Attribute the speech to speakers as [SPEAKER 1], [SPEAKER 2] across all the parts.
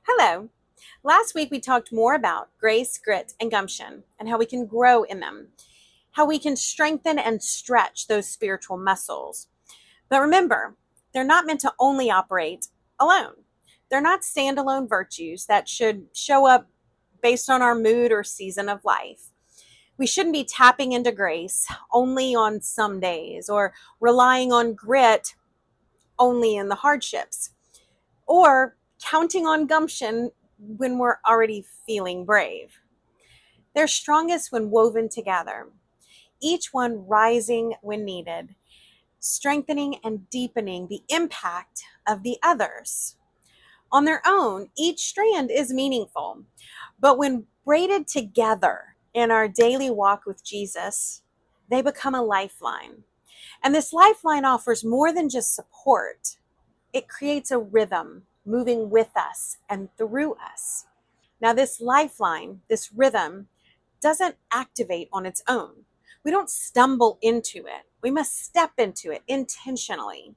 [SPEAKER 1] Hello. Last week we talked more about grace, grit, and gumption and how we can grow in them, how we can strengthen and stretch those spiritual muscles. But remember, they're not meant to only operate alone. They're not standalone virtues that should show up based on our mood or season of life. We shouldn't be tapping into grace only on some days or relying on grit only in the hardships or counting on gumption when we're already feeling brave. They're strongest when woven together, each one rising when needed, strengthening and deepening the impact of the others. On their own, each strand is meaningful, but when braided together in our daily walk with Jesus, they become a lifeline. And this lifeline offers more than just support. It creates a rhythm moving with us and through us. Now, this lifeline, this rhythm, doesn't activate on its own. We don't stumble into it. We must step into it intentionally.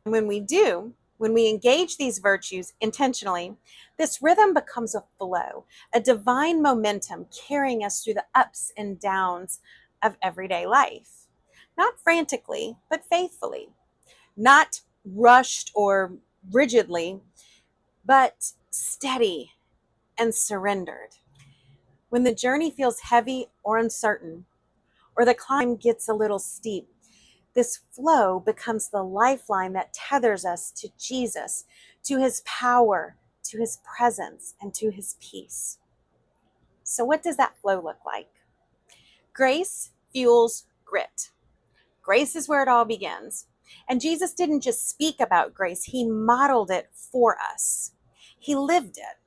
[SPEAKER 1] And when we do, when we engage these virtues intentionally, this rhythm becomes a flow, a divine momentum carrying us through the ups and downs of everyday life. Not frantically, but faithfully. Not rushed or rigidly, but steady and surrendered. When the journey feels heavy or uncertain, or the climb gets a little steep, this flow becomes the lifeline that tethers us to Jesus, to his power, to his presence, and to his peace. So, what does that flow look like? Grace fuels grit. Grace is where it all begins. And Jesus didn't just speak about grace, he modeled it for us. He lived it.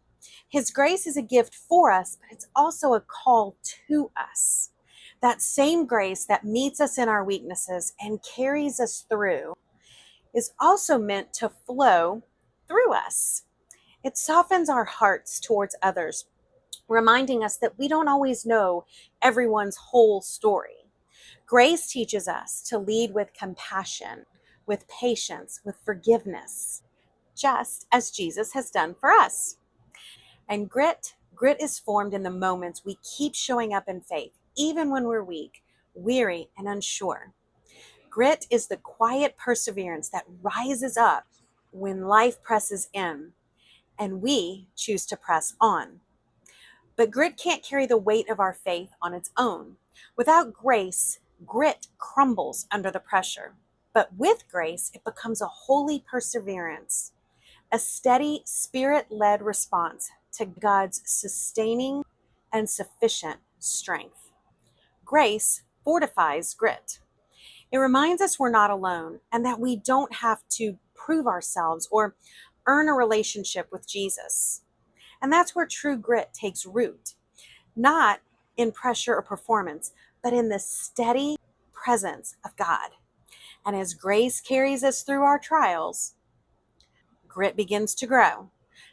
[SPEAKER 1] His grace is a gift for us, but it's also a call to us. That same grace that meets us in our weaknesses and carries us through is also meant to flow through us. It softens our hearts towards others, reminding us that we don't always know everyone's whole story. Grace teaches us to lead with compassion, with patience, with forgiveness, just as Jesus has done for us. And grit is formed in the moments we keep showing up in faith, even when we're weak, weary, and unsure. Grit is the quiet perseverance that rises up when life presses in and we choose to press on. But grit can't carry the weight of our faith on its own. Without grace, grit crumbles under the pressure. But with grace, it becomes a holy perseverance, a steady, spirit led response to God's sustaining and sufficient strength. Grace fortifies grit. It reminds us we're not alone and that we don't have to prove ourselves or earn a relationship with Jesus. And that's where true grit takes root, not in pressure or performance, but in the steady presence of God. And as grace carries us through our trials, grit begins to grow,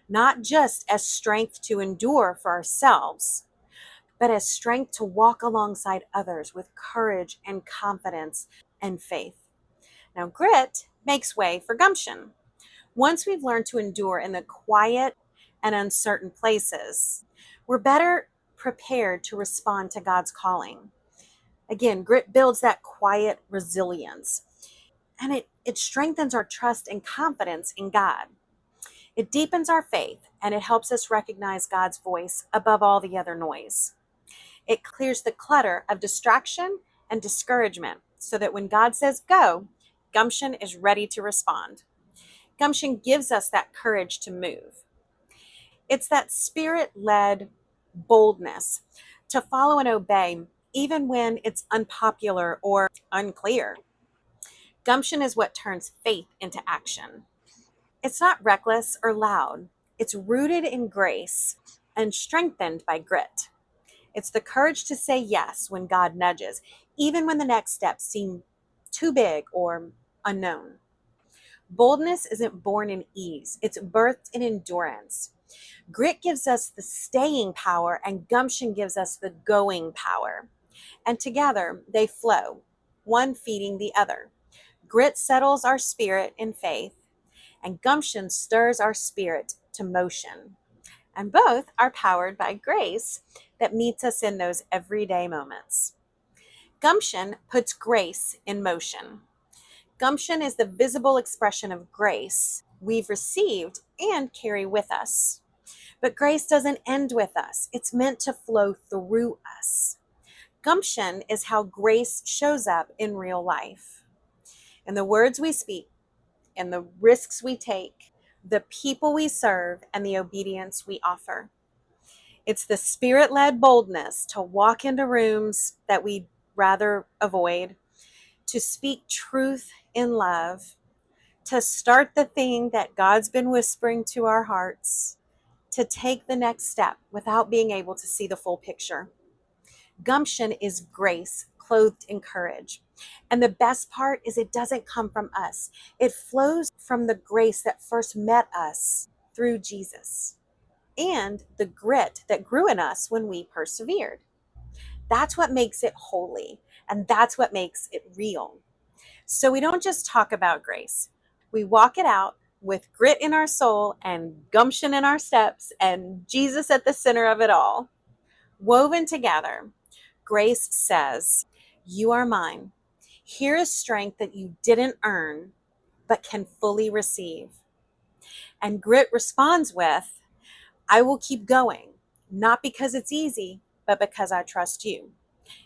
[SPEAKER 1] not just as strength to endure for ourselves, but as strength to walk alongside others with courage and confidence and faith. Now, grit makes way for gumption. Once we've learned to endure in the quiet and uncertain places, we're better prepared to respond to God's calling. Again, grit builds that quiet resilience, and it strengthens our trust and confidence in God. It deepens our faith, and it helps us recognize God's voice above all the other noise. It clears the clutter of distraction and discouragement so that when God says go, gumption is ready to respond. Gumption gives us that courage to move. It's that spirit led boldness to follow and obey, even when it's unpopular or unclear. Gumption is what turns faith into action. It's not reckless or loud, it's rooted in grace and strengthened by grit. It's the courage to say yes when God nudges, even when the next steps seem too big or unknown. Boldness isn't born in ease, it's birthed in endurance. Grit gives us the staying power, and gumption gives us the going power. And together they flow, one feeding the other. Grit settles our spirit in faith, and gumption stirs our spirit to motion. And both are powered by grace that meets us in those everyday moments. Gumption puts grace in motion. Gumption is the visible expression of grace we've received and carry with us. But grace doesn't end with us. It's meant to flow through us. Gumption is how grace shows up in real life. In the words we speak, in the risks we take, the people we serve, and the obedience we offer. It's the spirit-led boldness to walk into rooms that we'd rather avoid, to speak truth in love, to start the thing that God's been whispering to our hearts, to take the next step without being able to see the full picture. Gumption is grace clothed in courage. And the best part is it doesn't come from us. It flows from the grace that first met us through Jesus and the grit that grew in us when we persevered. That's what makes it holy, and that's what makes it real. So we don't just talk about grace. We walk it out with grit in our soul and gumption in our steps and Jesus at the center of it all. Woven together, grace says, "You are mine. Here is strength that you didn't earn, but can fully receive." And grit responds with, "I will keep going, not because it's easy, but because I trust you."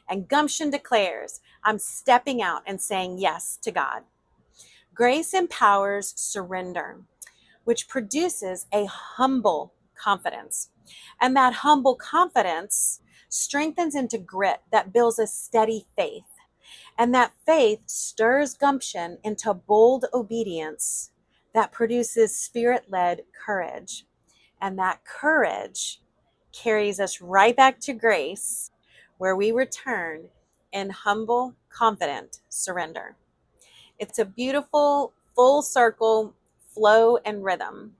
[SPEAKER 1] And gumption declares, "I'm stepping out and saying yes to God." Grace empowers surrender, which produces a humble confidence. And that humble confidence strengthens into grit that builds a steady faith. And that faith stirs gumption into bold obedience that produces spirit-led courage. And that courage carries us right back to grace, where we return in humble, confident surrender. It's a beautiful, full circle flow and rhythm.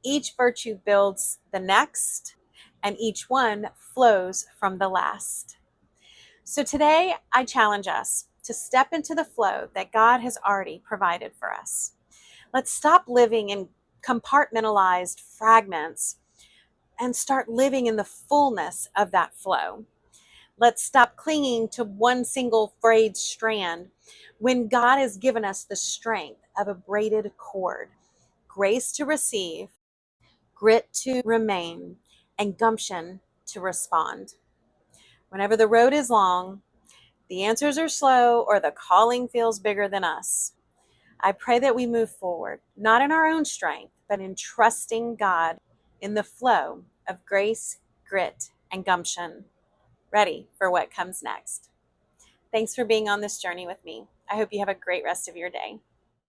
[SPEAKER 1] Each virtue builds the next, and each one flows from the last. So today, I challenge us to step into the flow that God has already provided for us. Let's stop living in compartmentalized fragments and start living in the fullness of that flow. Let's stop clinging to one single frayed strand when God has given us the strength of a braided cord. Grace to receive, grit to remain, and gumption to respond. Whenever the road is long, the answers are slow, or the calling feels bigger than us, I pray that we move forward, not in our own strength, but in trusting God in the flow of grace, grit, and gumption, ready for what comes next. Thanks for being on this journey with me. I hope you have a great rest of your day.